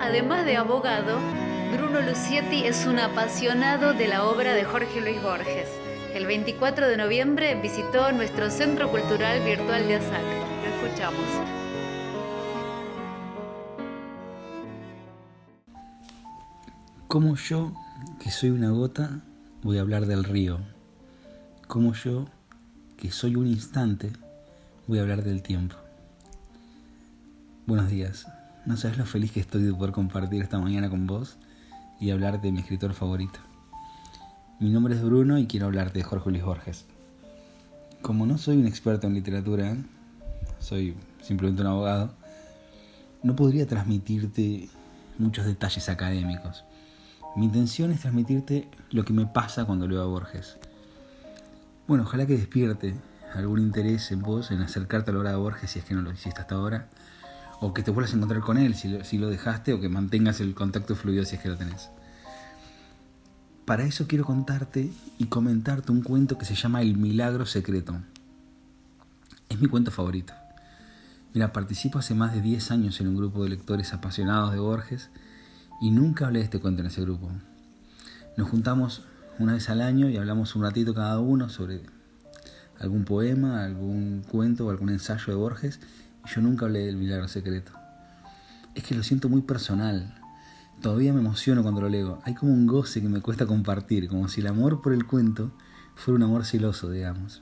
Además de abogado, Bruno Lucietti es un apasionado de la obra de Jorge Luis Borges. El 24 de noviembre visitó nuestro Centro Cultural Virtual de ASAC. Lo escuchamos. Como yo, que soy una gota, voy a hablar del río. Como yo, que soy un instante, voy a hablar del tiempo. Buenos días. No sabes lo feliz que estoy de poder compartir esta mañana con vos y hablar de mi escritor favorito. Mi nombre es Bruno y quiero hablarte de Jorge Luis Borges. Como no soy un experto en literatura, soy simplemente un abogado, no podría transmitirte muchos detalles académicos. Mi intención es transmitirte lo que me pasa cuando leo a Borges. Bueno, ojalá que despierte algún interés en vos en acercarte a la obra de Borges si es que no lo hiciste hasta ahora, o que te vuelvas a encontrar con él si lo dejaste, o que mantengas el contacto fluido si es que lo tenés. Para eso quiero contarte y comentarte un cuento que se llama El Milagro Secreto. Es mi cuento favorito. Mira, participo hace más de 10 años en un grupo de lectores apasionados de Borges y nunca hablé de este cuento en ese grupo. Nos juntamos una vez al año y hablamos un ratito cada uno sobre algún poema, algún cuento o algún ensayo de Borges, y yo nunca hablé del Milagro Secreto. Es que lo siento muy personal. Todavía me emociono cuando lo leo. Hay como un goce que me cuesta compartir, como si el amor por el cuento fuera un amor celoso, digamos.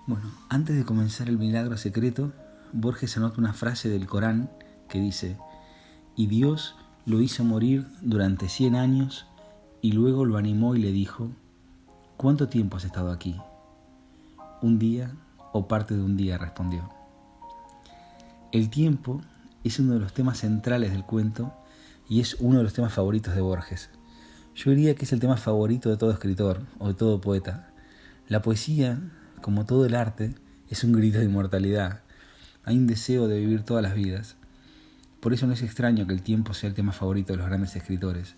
Bueno, antes de comenzar El Milagro Secreto, Borges anota una frase del Corán que dice: y Dios lo hizo morir durante 100 años y luego lo animó y le dijo: ¿cuánto tiempo has estado aquí? 1 día o parte de 1 día, respondió. El tiempo es uno de los temas centrales del cuento y es uno de los temas favoritos de Borges. Yo diría que es el tema favorito de todo escritor o de todo poeta. La poesía, como todo el arte, es un grito de inmortalidad. Hay un deseo de vivir todas las vidas. Por eso no es extraño que el tiempo sea el tema favorito de los grandes escritores.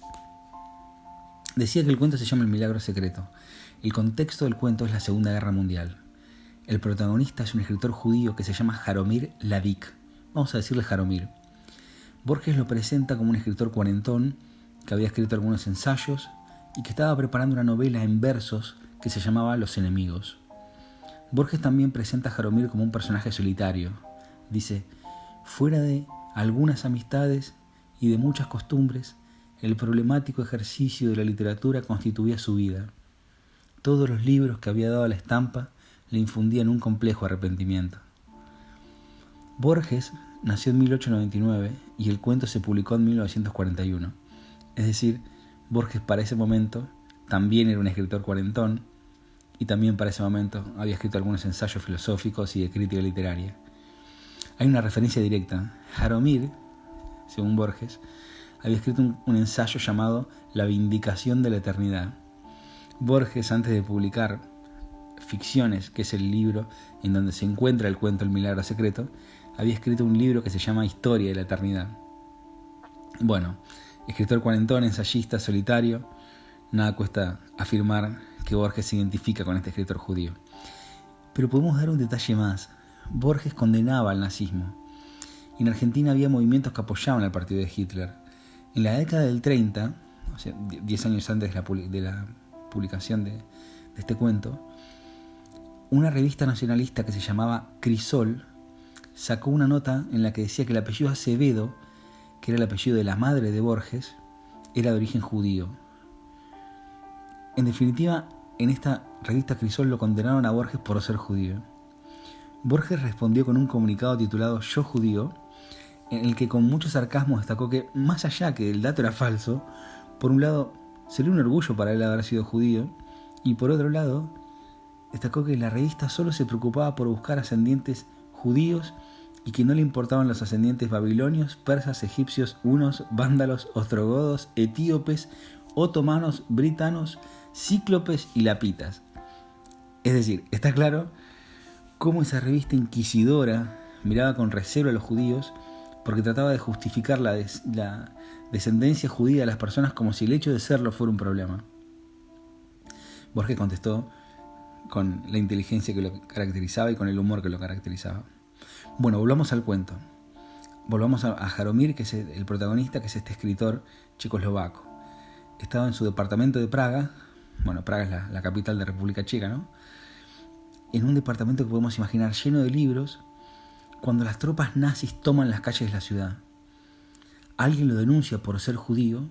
Decía que el cuento se llama El Milagro Secreto. El contexto del cuento es la Segunda Guerra Mundial. El protagonista es un escritor judío que se llama Jaromir Ladik. Vamos a decirle Jaromir. Borges lo presenta como un escritor cuarentón que había escrito algunos ensayos y que estaba preparando una novela en versos que se llamaba Los Enemigos. Borges también presenta a Jaromir como un personaje solitario. Dice: fuera de algunas amistades y de muchas costumbres, el problemático ejercicio de la literatura constituía su vida. Todos los libros que había dado a la estampa le infundían un complejo arrepentimiento. Borges nació en 1899 y el cuento se publicó en 1941. Es decir, Borges para ese momento también era un escritor cuarentón y también para ese momento había escrito algunos ensayos filosóficos y de crítica literaria. Hay una referencia directa. Jaromir, según Borges, había escrito un ensayo llamado La Vindicación de la Eternidad. Borges, antes de publicar Ficciones, que es el libro en donde se encuentra el cuento El Milagro Secreto, había escrito un libro que se llama Historia de la Eternidad. Bueno, escritor cuarentón, ensayista, solitario, nada cuesta afirmar que Borges se identifica con este escritor judío. Pero podemos dar un detalle más. Borges condenaba al nazismo. Y en Argentina había movimientos que apoyaban al partido de Hitler. En la década del 30, o sea, 10 años antes de la publicación de este cuento, una revista nacionalista que se llamaba Crisol sacó una nota en la que decía que el apellido Acevedo, que era el apellido de la madre de Borges, era de origen judío. En definitiva, en esta revista Crisol lo condenaron a Borges por ser judío. Borges respondió con un comunicado titulado Yo judío, en el que con mucho sarcasmo destacó que, más allá que el dato era falso, por un lado sería un orgullo para él haber sido judío, y por otro lado destacó que la revista solo se preocupaba por buscar ascendientes judíos y que no le importaban los ascendientes babilonios, persas, egipcios, hunos, vándalos, ostrogodos, etíopes, otomanos, britanos, cíclopes y lapitas. Es decir, está claro cómo esa revista inquisidora miraba con recelo a los judíos porque trataba de justificar la descendencia judía de las personas como si el hecho de serlo fuera un problema. Borges contestó con la inteligencia que lo caracterizaba y con el humor que lo caracterizaba. Bueno, volvamos al cuento. volvamos a Jaromír, que es el protagonista, que es este escritor checoslovaco. Estaba en su departamento de Praga. Bueno, Praga es la capital de República Checa, ¿no? En un departamento que podemos imaginar lleno de libros, cuando las tropas nazis toman las calles de la ciudad. Alguien lo denuncia por ser judío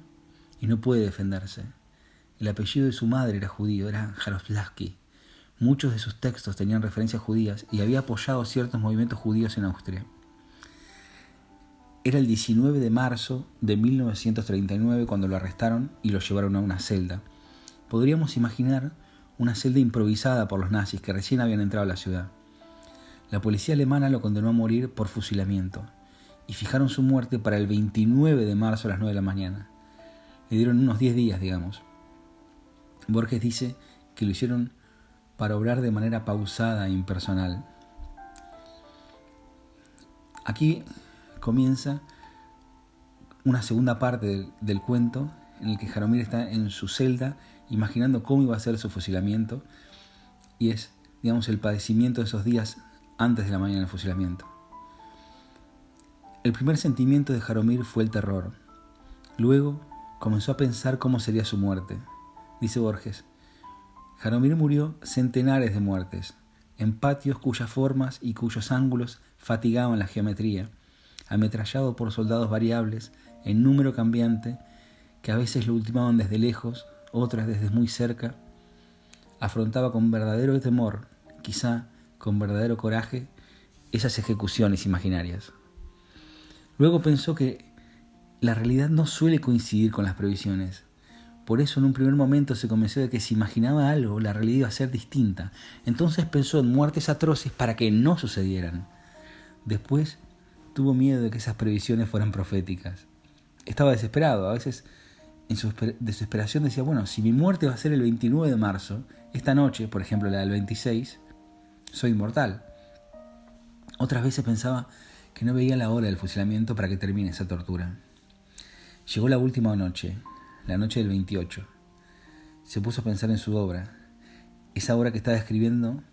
y no puede defenderse. El apellido de su madre era judío, era Jaroslavsky. Muchos de sus textos tenían referencias judías y había apoyado ciertos movimientos judíos en Austria. Era el 19 de marzo de 1939 cuando lo arrestaron y lo llevaron a una celda. Podríamos imaginar una celda improvisada por los nazis que recién habían entrado a la ciudad. La policía alemana lo condenó a morir por fusilamiento y fijaron su muerte para el 29 de marzo a las 9 de la mañana. Le dieron unos 10 días, digamos. Borges dice que lo hicieron para obrar de manera pausada e impersonal. Aquí comienza una segunda parte del cuento en el que Jaromír está en su celda imaginando cómo iba a ser su fusilamiento, y es, digamos, el padecimiento de esos días antes de la mañana del fusilamiento. El primer sentimiento de Jaromír fue el terror. Luego comenzó a pensar cómo sería su muerte. Dice Borges: Jaromír murió centenares de muertes, en patios cuyas formas y cuyos ángulos fatigaban la geometría, ametrallado por soldados variables en número cambiante que a veces lo ultimaban desde lejos, otras desde muy cerca. Afrontaba con verdadero temor, quizá con verdadero coraje, esas ejecuciones imaginarias. Luego pensó que la realidad no suele coincidir con las previsiones. Por eso en un primer momento se convenció de que si imaginaba algo, la realidad iba a ser distinta. Entonces pensó en muertes atroces para que no sucedieran. Después tuvo miedo de que esas previsiones fueran proféticas. Estaba desesperado. A veces en su desesperación decía, bueno, si mi muerte va a ser el 29 de marzo, esta noche, por ejemplo la del 26, soy inmortal. Otras veces pensaba que no veía la hora del fusilamiento para que termine esa tortura. Llegó la última noche, la noche del 28. Se puso a pensar en su obra, esa obra que estaba escribiendo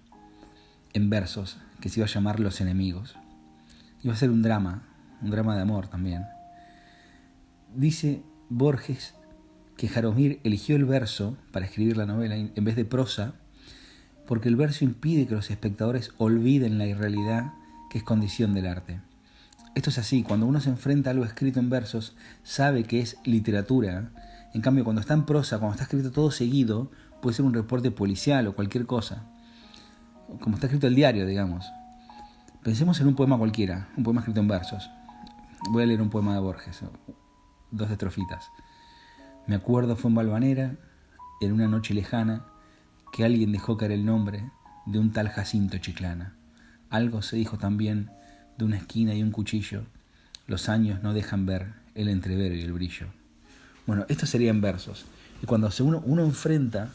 en versos, que se iba a llamar Los enemigos. Iba a ser un drama de amor también. Dice Borges que Jaromír eligió el verso para escribir la novela en vez de prosa, porque el verso impide que los espectadores olviden la irrealidad que es condición del arte. Esto es así, cuando uno se enfrenta a algo escrito en versos, sabe que es literatura. En cambio, cuando está en prosa, cuando está escrito todo seguido, puede ser un reporte policial o cualquier cosa. Como está escrito el diario, digamos. Pensemos en un poema cualquiera, un poema escrito en versos. Voy a leer un poema de Borges, 2 estrofitas. Me acuerdo fue en Valvanera, en una noche lejana, que alguien dejó caer el nombre de un tal Jacinto Chiclana. Algo se dijo también de una esquina y un cuchillo. Los años no dejan ver el entrevero y el brillo. Bueno, esto sería en versos. Y cuando uno enfrenta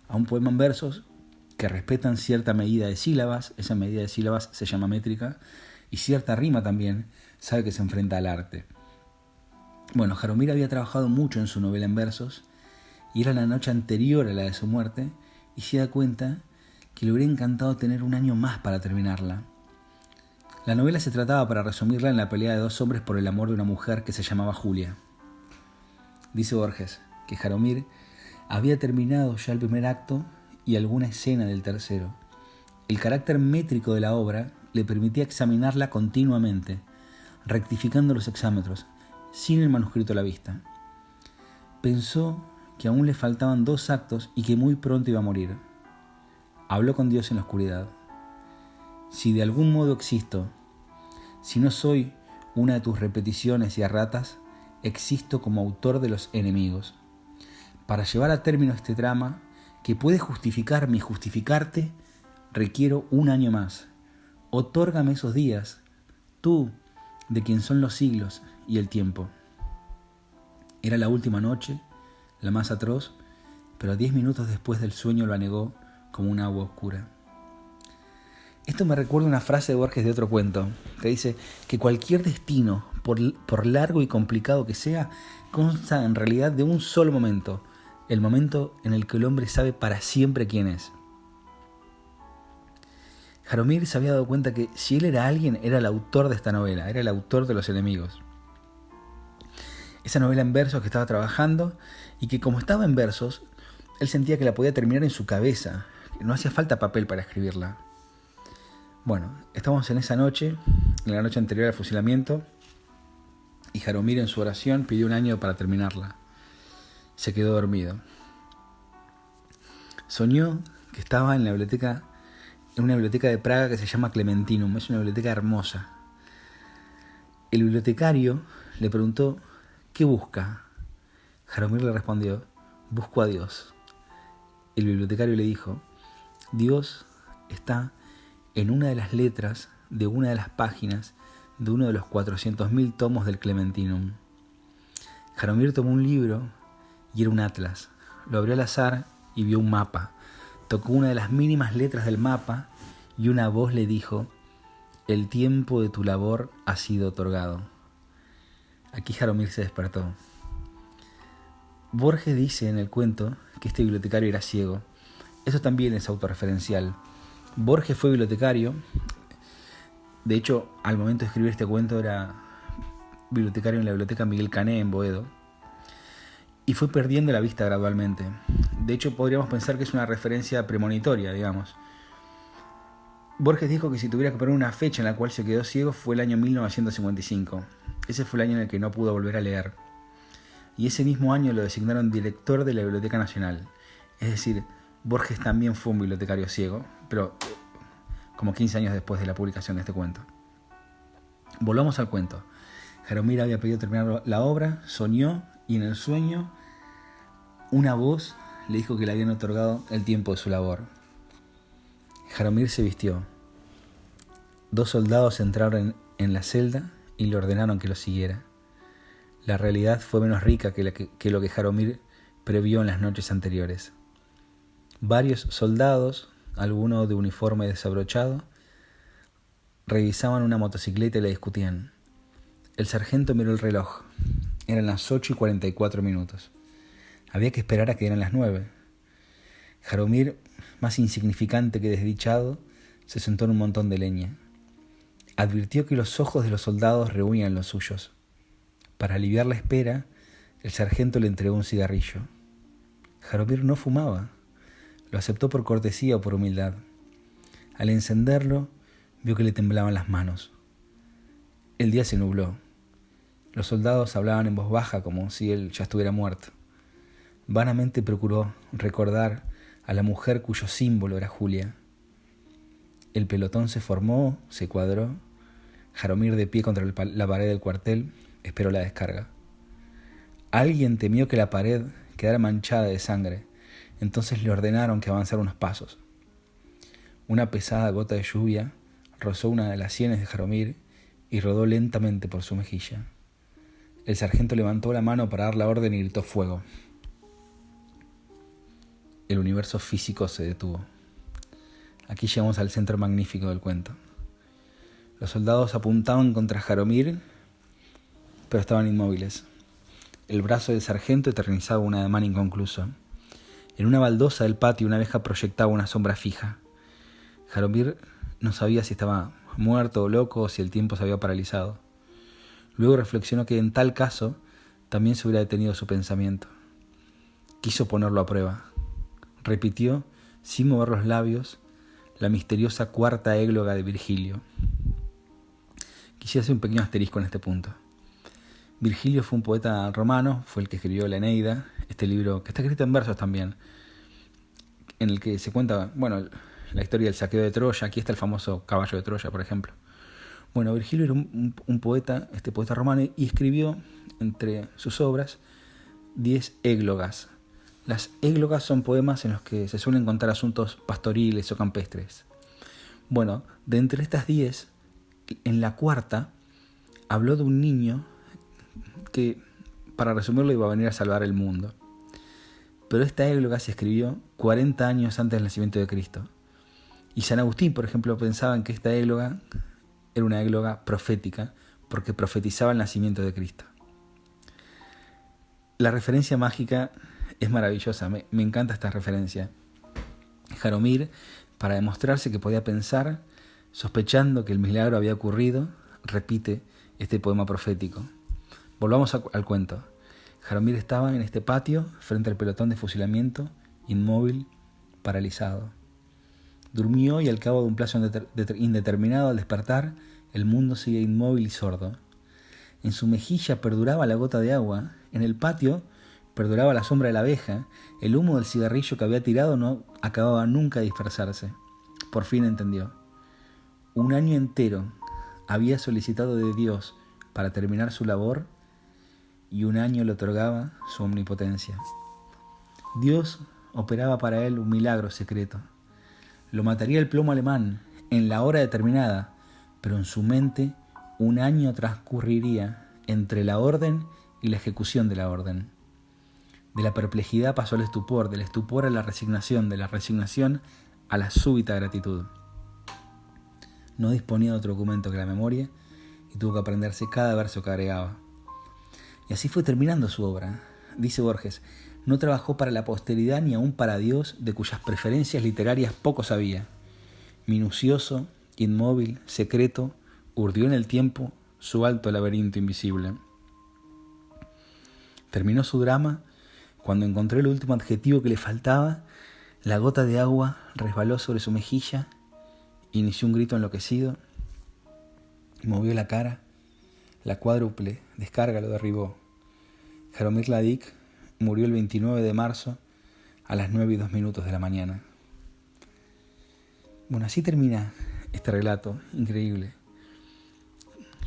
a un poema en versos que respetan cierta medida de sílabas, esa medida de sílabas se llama métrica, y cierta rima también, sabe que se enfrenta al arte. Bueno, Jaromír había trabajado mucho en su novela en versos, y era la noche anterior a la de su muerte, y se da cuenta que le hubiera encantado tener un año más para terminarla. La novela se trataba, para resumirla, en la pelea de 2 hombres por el amor de una mujer que se llamaba Julia. Dice Borges que Jaromír había terminado ya el primer acto y alguna escena del tercero. El carácter métrico de la obra le permitía examinarla continuamente, rectificando los hexámetros, sin el manuscrito a la vista. Pensó que aún le faltaban 2 actos y que muy pronto iba a morir. Habló con Dios en la oscuridad. Si de algún modo existo, si no soy una de tus repeticiones y erratas, existo como autor de Los enemigos. Para llevar a término este drama, que puede justificarme y justificarte, requiero un año más. Otórgame esos días, tú, de quien son los siglos y el tiempo. Era la última noche, la más atroz, pero 10 minutos después del sueño lo anegó como un agua oscura. Esto me recuerda una frase de Borges de otro cuento, que dice que cualquier destino, por largo y complicado que sea, consta en realidad de un solo momento, el momento en el que el hombre sabe para siempre quién es. Jaromir se había dado cuenta que si él era alguien, era el autor de esta novela, era el autor de Los enemigos. Esa novela en versos que estaba trabajando y que como estaba en versos, él sentía que la podía terminar en su cabeza, que no hacía falta papel para escribirla. Bueno, estábamos en esa noche, en la noche anterior al fusilamiento, y Jaromir en su oración pidió un año para terminarla. Se quedó dormido. Soñó que estaba en una biblioteca de Praga que se llama Clementinum. Es una biblioteca hermosa. El bibliotecario le preguntó: ¿qué busca? Jaromir le respondió: busco a Dios. El bibliotecario le dijo: Dios está en una de las letras de una de las páginas de uno de los 400.000 tomos del Clementinum. Jaromir tomó un libro y era un atlas. Lo abrió al azar y vio un mapa. Tocó una de las mínimas letras del mapa y una voz le dijo: el tiempo de tu labor ha sido otorgado. Aquí Jaromir se despertó. Borges dice en el cuento que este bibliotecario era ciego. Eso también es autorreferencial. Borges fue bibliotecario. De hecho, al momento de escribir este cuento era bibliotecario en la biblioteca Miguel Cané en Boedo. Y fue perdiendo la vista gradualmente. De hecho, podríamos pensar que es una referencia premonitoria, digamos. Borges dijo que si tuviera que poner una fecha en la cual se quedó ciego fue el año 1955. Ese fue el año en el que no pudo volver a leer. Y ese mismo año lo designaron director de la Biblioteca Nacional. Es decir, Borges también fue un bibliotecario ciego, pero como 15 años después de la publicación de este cuento. Volvamos al cuento. Jaromir había pedido terminar la obra, soñó, y en el sueño una voz le dijo que le habían otorgado el tiempo de su labor. Jaromir se vistió. 2 soldados entraron en la celda y le ordenaron que lo siguiera. La realidad fue menos rica que lo que Jaromir previó en las noches anteriores. Varios soldados, algunos de uniforme desabrochado, revisaban una motocicleta y la discutían. El sargento miró el reloj. Eran las 8:44. Había que esperar a que eran las 9. Jaromir, más insignificante que desdichado, se sentó en un montón de leña. Advirtió que los ojos de los soldados reunían los suyos. Para aliviar la espera, el sargento le entregó un cigarrillo. Jaromir no fumaba. Lo aceptó por cortesía o por humildad. Al encenderlo, vio que le temblaban las manos. El día se nubló. Los soldados hablaban en voz baja como si él ya estuviera muerto. Vanamente procuró recordar a la mujer cuyo símbolo era Julia. El pelotón se formó, se cuadró. Jaromir, de pie contra la pared del cuartel, esperó la descarga. Alguien temió que la pared quedara manchada de sangre, entonces le ordenaron que avanzara unos pasos. Una pesada gota de lluvia rozó una de las sienes de Jaromir y rodó lentamente por su mejilla. El sargento levantó la mano para dar la orden y gritó: fuego. El universo físico se detuvo. Aquí llegamos al centro magnífico del cuento. Los soldados apuntaban contra Jaromir, pero estaban inmóviles. El brazo del sargento eternizaba un ademán inconcluso. En una baldosa del patio una abeja proyectaba una sombra fija. Jaromir no sabía si estaba muerto o loco o si el tiempo se había paralizado. Luego reflexionó que en tal caso también se hubiera detenido su pensamiento. Quiso ponerlo a prueba. Repitió, sin mover los labios, la misteriosa cuarta égloga de Virgilio. Quisiera hacer un pequeño asterisco en este punto. Virgilio fue un poeta romano, fue el que escribió la Eneida, este libro que está escrito en versos también, en el que se cuenta, la historia del saqueo de Troya. Aquí está el famoso caballo de Troya, por ejemplo. Virgilio era un poeta, este poeta romano, y escribió entre sus obras 10 églogas. Las églogas son poemas en los que se suelen contar asuntos pastoriles o campestres. De entre estas 10, en la cuarta habló de un niño que, para resumirlo, iba a venir a salvar el mundo. Pero esta égloga se escribió 40 años antes del nacimiento de Cristo. Y San Agustín, por ejemplo, pensaba en que esta égloga era una égloga profética porque profetizaba el nacimiento de Cristo. La referencia mágica es maravillosa, me encanta esta referencia. Jaromir, para demostrarse que podía pensar, Sospechando que el milagro había ocurrido, repite este poema profético. Volvamos al cuento. Jaromir estaba en este patio, frente al pelotón de fusilamiento, inmóvil, paralizado. Durmió y al cabo de un plazo indeterminado, al despertar, el mundo seguía inmóvil y sordo. En su mejilla perduraba la gota de agua, en el patio perduraba la sombra de la abeja, el humo del cigarrillo que había tirado no acababa nunca de dispersarse. Por fin entendió. 1 año entero había solicitado de Dios para terminar su labor y 1 año le otorgaba su omnipotencia. Dios operaba para él un milagro secreto. Lo mataría el plomo alemán en la hora determinada, pero en su mente 1 año transcurriría entre la orden y la ejecución de la orden. De la perplejidad pasó al estupor, del estupor a la resignación, de la resignación a la súbita gratitud. No disponía de otro documento que la memoria y tuvo que aprenderse cada verso que agregaba. Y así fue terminando su obra. Dice Borges, no trabajó para la posteridad ni aún para Dios, de cuyas preferencias literarias poco sabía. Minucioso, inmóvil, secreto, urdió en el tiempo su alto laberinto invisible. Terminó su drama cuando encontró el último adjetivo que le faltaba. La gota de agua resbaló sobre su mejilla, inició un grito enloquecido, movió la cara, la cuádruple descarga lo derribó. Jaromir Ladik murió el 29 de marzo a las 9:02 de la mañana. Bueno, así termina este relato increíble.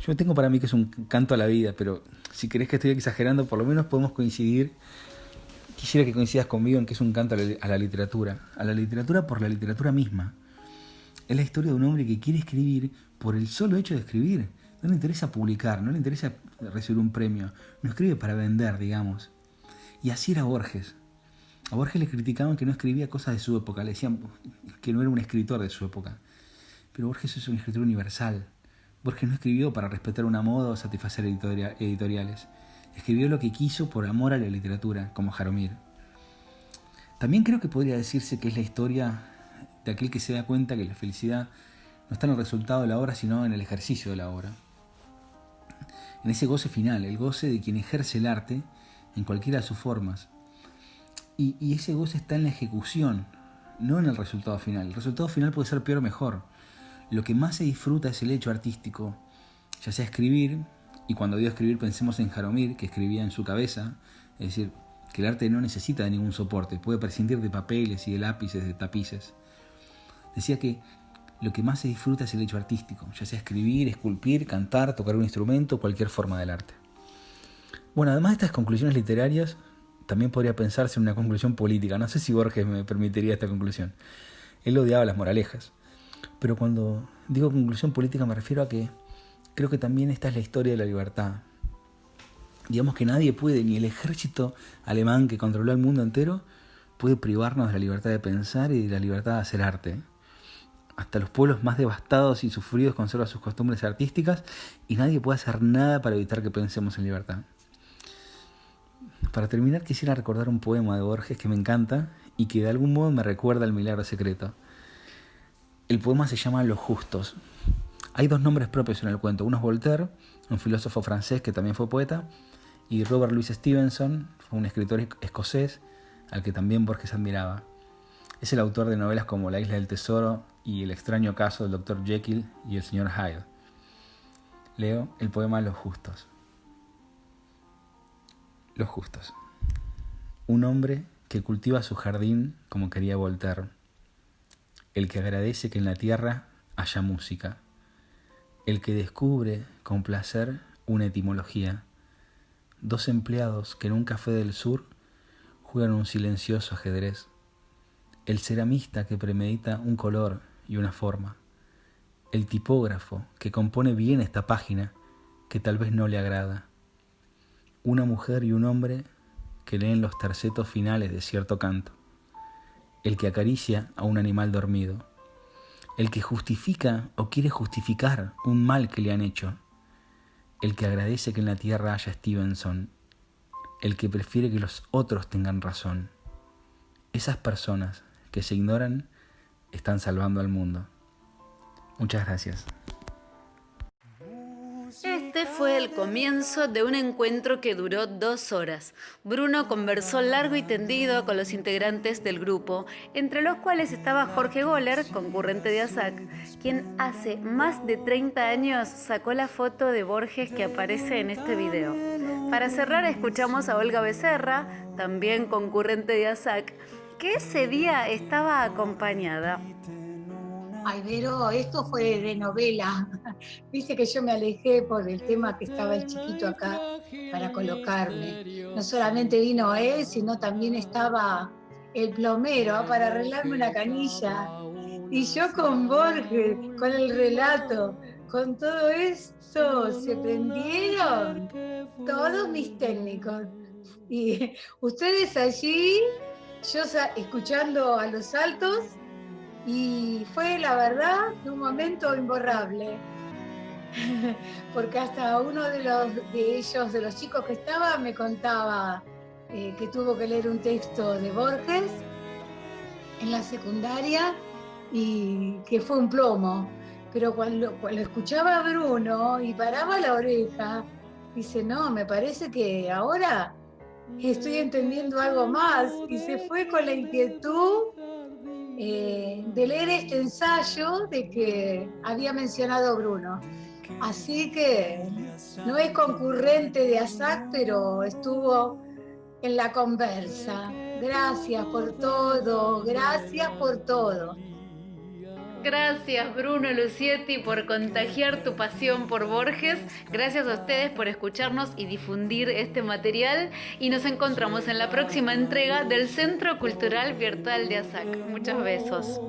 Yo tengo para mí que es un canto a la vida, pero si crees que estoy exagerando, por lo menos podemos coincidir. Quisiera que coincidas conmigo en que es un canto a la literatura por la literatura misma. Es la historia de un hombre que quiere escribir por el solo hecho de escribir. No le interesa publicar, no le interesa recibir un premio. No escribe para vender, digamos. Y así era Borges. A Borges le criticaban que no escribía cosas de su época. Le decían que no era un escritor de su época. Pero Borges es un escritor universal. Borges no escribió para respetar una moda o satisfacer editoriales. Escribió lo que quiso por amor a la literatura, como Jaromir. También creo que podría decirse que es la historia de aquel que se da cuenta que la felicidad no está en el resultado de la obra, sino en el ejercicio de la obra. En ese goce final, el goce de quien ejerce el arte en cualquiera de sus formas. Y ese goce está en la ejecución, no en el resultado final. El resultado final puede ser peor o mejor. Lo que más se disfruta es el hecho artístico, ya sea escribir, y cuando digo escribir pensemos en Jaromir, que escribía en su cabeza, es decir, que el arte no necesita de ningún soporte, puede prescindir de papeles y de lápices, de tapices. Decía que lo que más se disfruta es el hecho artístico, ya sea escribir, esculpir, cantar, tocar un instrumento, cualquier forma del arte. Bueno, además de estas conclusiones literarias, también podría pensarse en una conclusión política. No sé si Borges me permitiría esta conclusión. Él odiaba las moralejas. Pero cuando digo conclusión política me refiero a que creo que también esta es la historia de la libertad. Digamos que nadie puede, ni el ejército alemán que controló el mundo entero, puede privarnos de la libertad de pensar y de la libertad de hacer arte. Hasta los pueblos más devastados y sufridos conservan sus costumbres artísticas y nadie puede hacer nada para evitar que pensemos en libertad. Para terminar quisiera recordar un poema de Borges que me encanta y que de algún modo me recuerda al milagro secreto. El poema se llama Los Justos. Hay 2 nombres propios en el cuento. Uno es Voltaire, un filósofo francés que también fue poeta, y Robert Louis Stevenson, fue un escritor escocés al que también Borges admiraba. Es el autor de novelas como La isla del tesoro y El extraño caso del Dr. Jekyll y el Sr. Hyde. Leo el poema Los Justos. Los Justos. Un hombre que cultiva su jardín como quería Voltaire. El que agradece que en la tierra haya música. El que descubre con placer una etimología. 2 empleados que en un café del sur juegan un silencioso ajedrez. El ceramista que premedita un color y una forma. El tipógrafo que compone bien esta página que tal vez no le agrada. Una mujer y un hombre que leen los tercetos finales de cierto canto. El que acaricia a un animal dormido. El que justifica o quiere justificar un mal que le han hecho. El que agradece que en la tierra haya Stevenson. El que prefiere que los otros tengan razón. Esas personas que se ignoran están salvando al mundo. Muchas gracias. Este fue el comienzo de un encuentro que duró 2 horas. Bruno conversó largo y tendido con los integrantes del grupo, entre los cuales estaba Jorge Goller, concurrente de ASAC, quien hace más de 30 años sacó la foto de Borges que aparece en este video. Para cerrar, escuchamos a Olga Becerra, también concurrente de ASAC, que ese día estaba acompañada. Ay, Vero, esto fue de novela. Dice que yo me alejé por el tema que estaba el chiquito acá para colocarme. No solamente vino él, sino también estaba el plomero para arreglarme una canilla. Y yo con Borges, con el relato, con todo esto, se prendieron todos mis técnicos. Y ustedes allí, yo escuchando a los altos, y fue, la verdad, un momento imborrable, porque hasta uno de ellos, de los chicos que estaba, me contaba que tuvo que leer un texto de Borges en la secundaria y que fue un plomo. Pero cuando escuchaba a Bruno y paraba la oreja, dice, no, me parece que ahora estoy entendiendo algo más, y se fue con la inquietud de leer este ensayo de que había mencionado Bruno. Así que no es concurrente de ASAC, pero estuvo en la conversa. Gracias por todo, gracias por todo. Gracias Bruno Lucietti por contagiar tu pasión por Borges. Gracias a ustedes por escucharnos y difundir este material. Y nos encontramos en la próxima entrega del Centro Cultural Virtual de ASAC. Muchos besos.